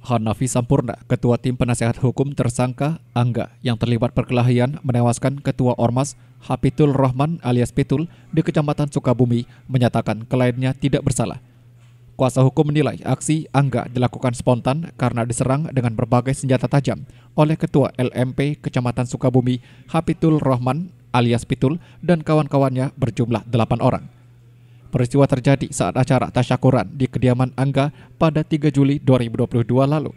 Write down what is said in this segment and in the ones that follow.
Hanafi Sampurna, Ketua Tim Penasehat Hukum tersangka Angga yang terlibat perkelahian menewaskan Ketua Ormas Hapitul Rahman alias Pitul di Kecamatan Sukabumi, menyatakan kliennya tidak bersalah. Kuasa hukum menilai aksi Angga dilakukan spontan karena diserang dengan berbagai senjata tajam oleh Ketua LMP Kecamatan Sukabumi Hapitul Rahman alias Pitul dan kawan-kawannya berjumlah 8 orang. Peristiwa terjadi saat acara tasyakuran di kediaman Angga pada 3 Juli 2022 lalu.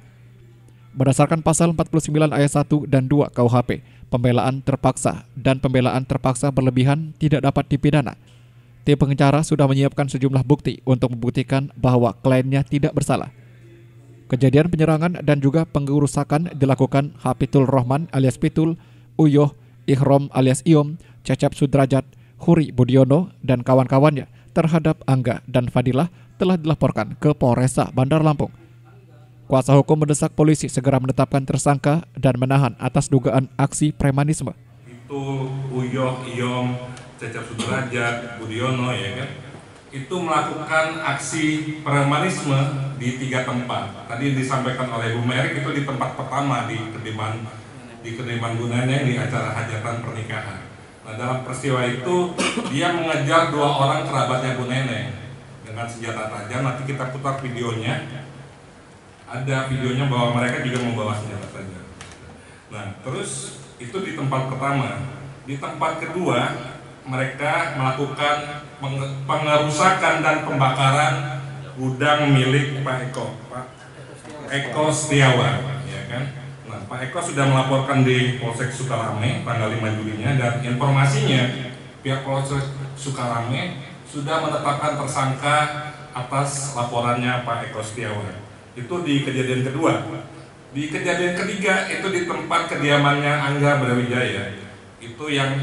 Berdasarkan pasal 49 ayat 1 dan 2 KUHP, pembelaan terpaksa dan pembelaan terpaksa berlebihan tidak dapat dipidana. Tim pengacara sudah menyiapkan sejumlah bukti untuk membuktikan bahwa kliennya tidak bersalah. Kejadian penyerangan dan juga pengrusakan dilakukan Hapitul Rahman alias Pitul, Uyoh, Ihrom alias Iom, Cecep Sudrajat, Huri Budiono, dan kawan-kawannya terhadap Angga dan Fadilah telah dilaporkan ke Polresta Bandar Lampung. Kuasa hukum mendesak polisi segera menetapkan tersangka dan menahan atas dugaan aksi premanisme. Itu Uyoh, Iom, Cecep Sudrajat, Budiono ya kan, itu melakukan aksi premanisme di 3 tempat. Tadi disampaikan oleh Bu Merik itu di tempat pertama di Kediaman Bu Neneng di acara hajatan pernikahan. Nah, dalam peristiwa itu dia mengejar 2 orang kerabatnya Bu Neneng dengan senjata tajam. Nanti kita putar videonya. Ada videonya bahwa mereka juga membawa senjata tajam. Nah, terus itu di tempat pertama. Di tempat kedua, mereka melakukan pengerusakan dan pembakaran gudang milik Pak Eko Setiawan, ya kan? Nah, Pak Eko sudah melaporkan di Polsek Sukarame tanggal 5 Julinya dan informasinya pihak Polsek Sukarame sudah menetapkan tersangka atas laporannya Pak Eko Setiawan. Itu di kejadian kedua. Di kejadian ketiga itu di tempat kediamannya Angga Brawijaya. Itu yang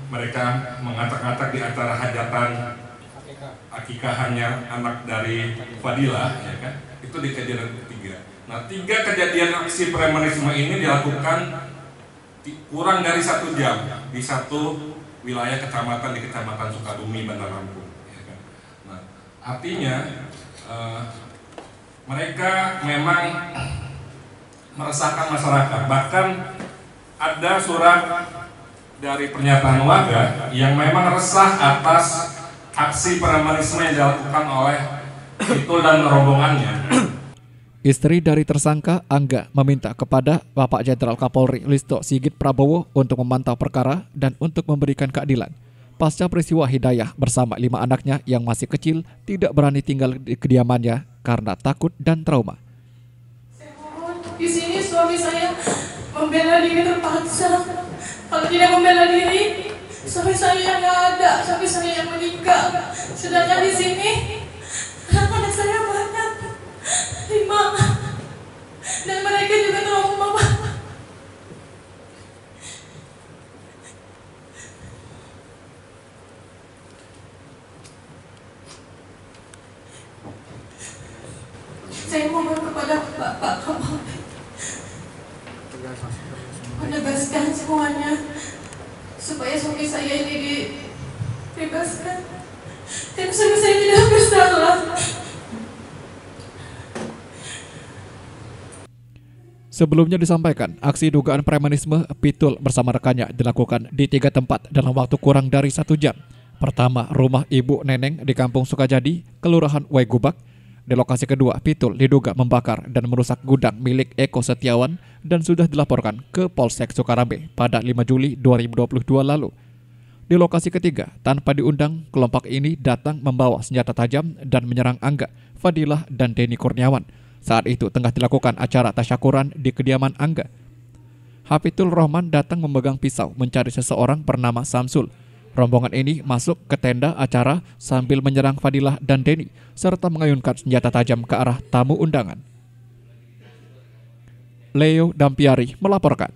mereka mengacak-acak di acara hajatan akikahannya anak dari Fadilah, ya kan? Itu di kejadian ketiga. Nah, 3 kejadian aksi premanisme ini dilakukan kurang dari 1 jam di satu wilayah kecamatan di Kecamatan Sukabumi, Bandar Lampung. Ya kan? Nah, artinya mereka memang meresahkan masyarakat. Bahkan ada surat dari pernyataan warga yang memang resah atas aksi premanisme yang dilakukan oleh Pitul dan rombongannya. Istri dari tersangka Angga meminta kepada Bapak Jenderal Kapolri Listo Sigit Prabowo untuk memantau perkara dan untuk memberikan keadilan. Pasca peristiwa Hidayah bersama 5 anaknya yang masih kecil tidak berani tinggal di kediamannya karena takut dan trauma. Di sini suami saya membela diri terpaksa. Kalau tidak membela diri, suami saya nggak ada, suami saya yang meninggal. Sedangkan di sini anak-anak saya banyak, 5, dan mereka juga trauma. Saya mohon kepada Bapak Kapolri menegaskan semuanya supaya suami saya ini dibebaskan. Dan suami saya tidak bersalah. Sebelumnya disampaikan, aksi dugaan premanisme Pitul bersama rekannya dilakukan di 3 tempat dalam waktu kurang dari 1 jam. Pertama, rumah Ibu Neneng di Kampung Sukajadi, Kelurahan Waigubak. Di lokasi kedua, Pitul diduga membakar dan merusak gudang milik Eko Setiawan dan sudah dilaporkan ke Polsek Sukarame pada 5 Juli 2022 lalu. Di lokasi ketiga, tanpa diundang, kelompok ini datang membawa senjata tajam dan menyerang Angga, Fadilah, dan Denny Kurniawan. Saat itu tengah dilakukan acara tasyakuran di kediaman Angga. Hapitul Rahman datang memegang pisau mencari seseorang bernama Samsul. Rombongan ini masuk ke tenda acara sambil menyerang Fadilah dan Denny, serta mengayunkan senjata tajam ke arah tamu undangan. Leo Dampiari melaporkan.